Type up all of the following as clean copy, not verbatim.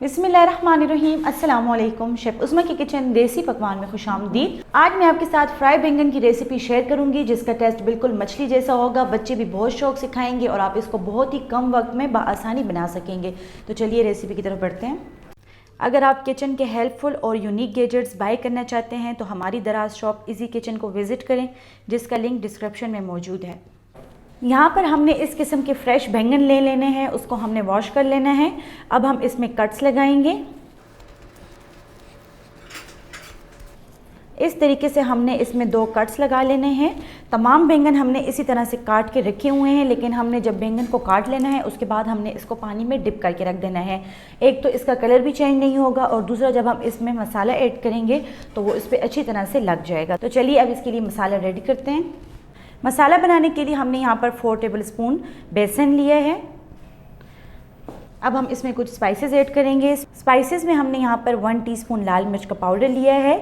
बिस्मिल्लाहिर्रहमानिर्रहीम, अस्सलाम वालेकुम। शेफ़ उस्मा की किचन देसी पकवान में खुशामदीद। आज मैं आपके साथ फ्राई बैंगन की रेसिपी शेयर करूंगी जिसका टेस्ट बिल्कुल मछली जैसा होगा। बच्चे भी बहुत शौक से खाएंगे और आप इसको बहुत ही कम वक्त में बआसानी बना सकेंगे। तो चलिए रेसिपी की तरफ बढ़ते हैं। अगर आप किचन के हेल्पफुल और यूनिक गैजेट्स बाय करना चाहते हैं तो हमारी दराज शॉप इजी किचन को विज़िट करें, जिसका लिंक डिस्क्रिप्शन में मौजूद है। यहाँ पर हमने इस किस्म के फ्रेश बैंगन ले लेने हैं, उसको हमने वॉश कर लेना है। अब हम इसमें कट्स लगाएंगे। इस तरीके से हमने इसमें 2 कट्स लगा लेने हैं। तमाम बैंगन हमने इसी तरह से काट के रखे हुए हैं, लेकिन हमने जब बैंगन को काट लेना है उसके बाद हमने इसको पानी में डिप करके रख देना है। एक तो इसका कलर भी चेंज नहीं होगा और दूसरा जब हम इसमें मसाला ऐड करेंगे तो वो इस पर अच्छी तरह से लग जाएगा। तो चलिए अब इसके लिए मसाला रेडी करते हैं। मसाला बनाने के लिए हमने यहाँ पर 4 टेबलस्पून बेसन लिया है। अब हम इसमें कुछ स्पाइसेस ऐड करेंगे। स्पाइसेस में हमने यहाँ पर 1 टीस्पून लाल मिर्च का पाउडर लिया है,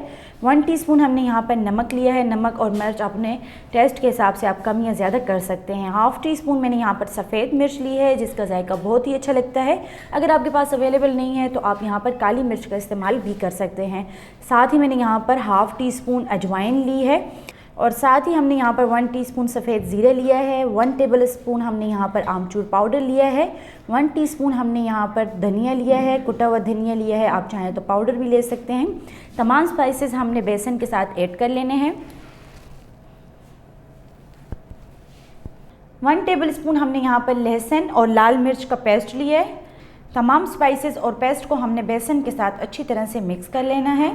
1 टीस्पून हमने यहाँ पर नमक लिया है। नमक और मिर्च अपने टेस्ट के हिसाब से आप कम या ज़्यादा कर सकते हैं। हाफ़ टी स्पून मैंने यहाँ पर सफ़ेद मिर्च ली है, जिसका जायका बहुत ही अच्छा लगता है। अगर आपके पास अवेलेबल नहीं है तो आप यहाँ पर काली मिर्च का इस्तेमाल भी कर सकते हैं। साथ ही मैंने यहाँ पर हाफ़ टी स्पून अजवाइन ली है और साथ ही हमने यहाँ पर 1 टीस्पून सफ़ेद ज़ीरा लिया है, 1 टेबलस्पून हमने यहाँ पर आमचूर पाउडर लिया है, 1 टीस्पून हमने यहाँ पर धनिया लिया है, कुटा हुआ धनिया लिया है। आप चाहें तो पाउडर भी ले सकते हैं। तमाम स्पाइसेस हमने बेसन के साथ ऐड कर लेने हैं। 1 टेबलस्पून हमने यहाँ पर लहसुन और लाल मिर्च का पेस्ट लिया है। तमाम स्पाइसेस और पेस्ट को हमने बेसन के साथ अच्छी तरह से मिक्स कर लेना है।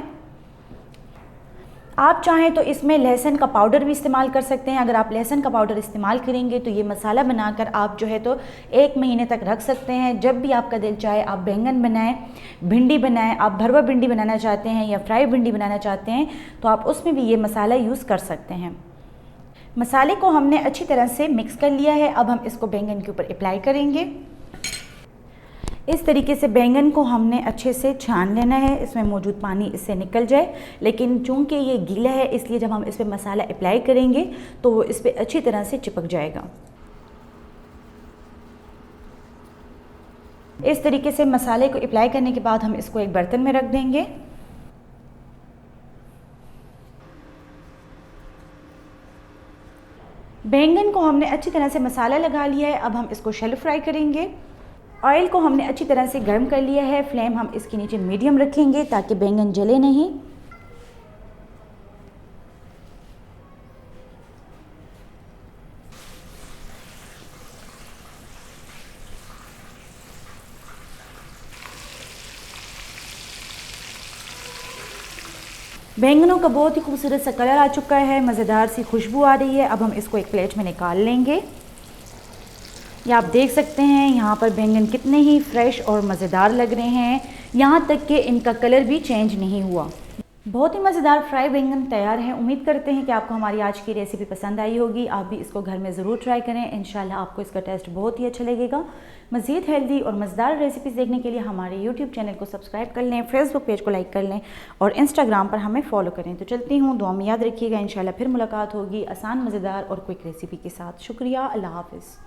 आप चाहें तो इसमें लहसुन का पाउडर भी इस्तेमाल कर सकते हैं। अगर आप लहसुन का पाउडर इस्तेमाल करेंगे तो ये मसाला बनाकर आप जो है तो 1 महीने तक रख सकते हैं। जब भी आपका दिल चाहे आप बैंगन बनाएं, भिंडी बनाएं, आप भरवा भिंडी बनाना चाहते हैं या फ्राई भिंडी बनाना चाहते हैं तो आप उसमें भी ये मसाला यूज़ कर सकते हैं। मसाले को हमने अच्छी तरह से मिक्स कर लिया है। अब हम इसको बैंगन के ऊपर अप्लाई करेंगे। इस तरीके से बैंगन को हमने अच्छे से छान लेना है, इसमें मौजूद पानी इससे निकल जाए। लेकिन चूंकि ये गीला है इसलिए जब हम इस पर मसाला अप्लाई करेंगे तो वो इस पर अच्छी तरह से चिपक जाएगा। इस तरीके से मसाले को अप्लाई करने के बाद हम इसको एक बर्तन में रख देंगे। बैंगन को हमने अच्छी तरह से मसाला लगा लिया है। अब हम इसको शैलो फ्राई करेंगे। ऑयल को हमने अच्छी तरह से गर्म कर लिया है। फ्लेम हम इसके नीचे मीडियम रखेंगे ताकि बैंगन जले नहीं। बैंगनों का बहुत ही खूबसूरत सा कलर आ चुका है, मज़ेदार सी खुशबू आ रही है। अब हम इसको एक प्लेट में निकाल लेंगे। ये आप देख सकते हैं यहाँ पर बैंगन कितने ही फ्रेश और मज़ेदार लग रहे हैं, यहाँ तक कि इनका कलर भी चेंज नहीं हुआ। बहुत ही मज़ेदार फ्राई बैंगन तैयार हैं। उम्मीद करते हैं कि आपको हमारी आज की रेसिपी पसंद आई होगी। आप भी इसको घर में ज़रूर ट्राई करें, इंशाल्लाह आपको इसका टेस्ट बहुत ही अच्छा लगेगा। मज़ीद हेल्दी और मज़ेदार रेसिपीज़ देखने के लिए हमारे यूट्यूब चैनल को सब्सक्राइब कर लें, फेसबुक पेज को लाइक कर लें और इंस्टाग्राम पर हमें फॉलो करें। तो चलती हूँ, दुआ में याद रखिएगा। इंशाल्लाह फिर मुलाकात होगी आसान, मज़ेदार और क्विक रेसिपी के साथ। शुक्रिया, अल्लाह हाफ़िज़।